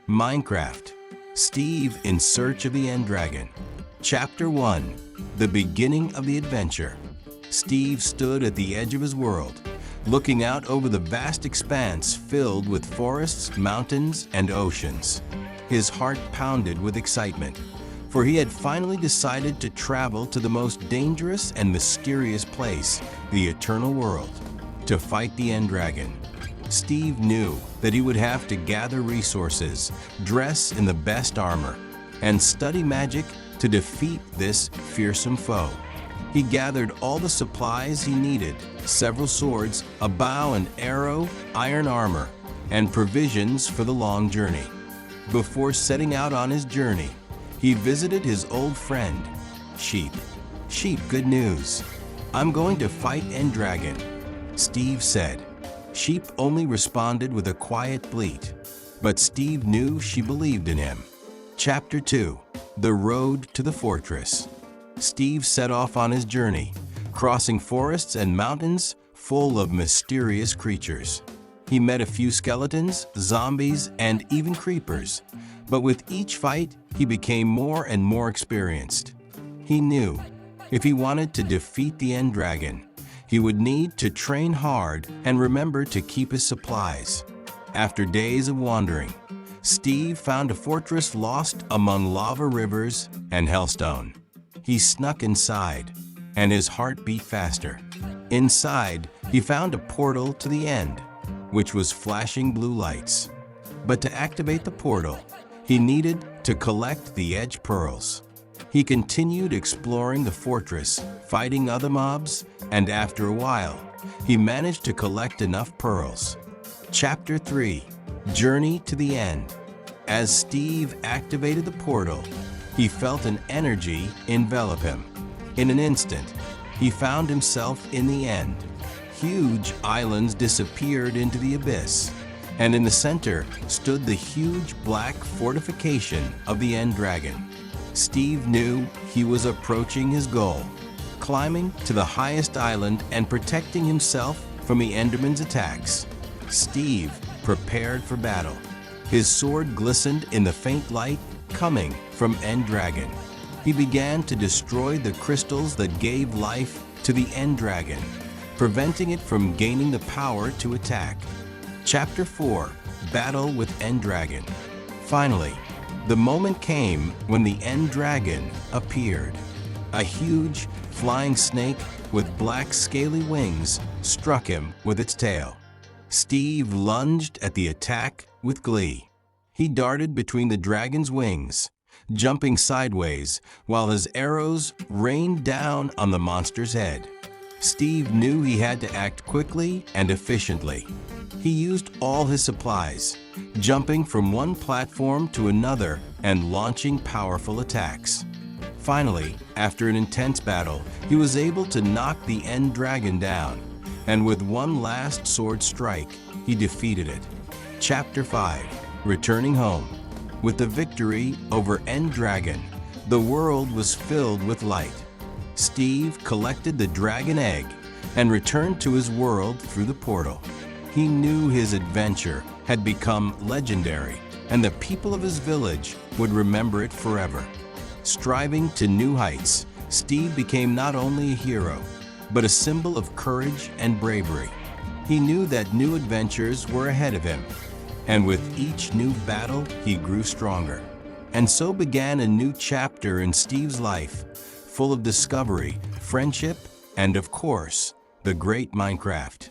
Minecraft. Steve in Search of the End Dragon. Chapter 1. The Beginning of the Adventure. Steve stood at the edge of his world, looking out over the vast expanse filled with forests, mountains, and oceans. His heart pounded with excitement, for he had finally decided to travel to the most dangerous and mysterious place, the Eternal World, to fight the End Dragon. Steve knew that he would have to gather resources, dress in the best armor, and study magic to defeat this fearsome foe. He gathered all the supplies he needed: several swords, a bow and arrow, iron armor, and provisions for the long journey. Before setting out on his journey, he visited his old friend, Sheep. "Sheep, good news. I'm going to fight End Dragon," Steve said. Sheep only responded with a quiet bleat, but Steve knew she believed in him. Chapter 2. The Road to the Fortress. Steve set off on his journey, crossing forests and mountains full of mysterious creatures. He met a few skeletons, zombies, and even creepers, but with each fight, he became more and more experienced. He knew if he wanted to defeat the End Dragon, he would need to train hard and remember to keep his supplies. After days of wandering, Steve found a fortress lost among lava rivers and hellstone. He snuck inside, and his heart beat faster. Inside, he found a portal to the end, which was flashing blue lights. But to activate the portal, he needed to collect the edge pearls. He continued exploring the fortress, fighting other mobs, and after a while, he managed to collect enough pearls. Chapter 3. Journey to the End. As Steve activated the portal, he felt an energy envelop him. In an instant, he found himself in the end. Huge islands disappeared into the abyss, and in the center stood the huge black fortification of the End Dragon. Steve knew he was approaching his goal, climbing to the highest island and protecting himself from the Enderman's attacks. Steve prepared for battle. His sword glistened in the faint light coming from End Dragon. He began to destroy the crystals that gave life to the End Dragon, preventing it from gaining the power to attack. Chapter 4. Battle with End Dragon. Finally, the moment came when the End Dragon appeared. A huge, flying snake with black scaly wings struck him with its tail. Steve lunged at the attack with glee. He darted between the dragon's wings, jumping sideways while his arrows rained down on the monster's head. Steve knew he had to act quickly and efficiently. He used all his supplies, jumping from one platform to another and launching powerful attacks. Finally, after an intense battle, he was able to knock the End Dragon down, and with one last sword strike, he defeated it. Chapter 5. Returning home. With the victory over End Dragon, the world was filled with light. Steve collected the dragon egg and returned to his world through the portal. He knew his adventure had become legendary, and the people of his village would remember it forever. Striving to new heights, Steve became not only a hero, but a symbol of courage and bravery. He knew that new adventures were ahead of him, and with each new battle, he grew stronger. And so began a new chapter in Steve's life, full of discovery, friendship, and of course, the great Minecraft.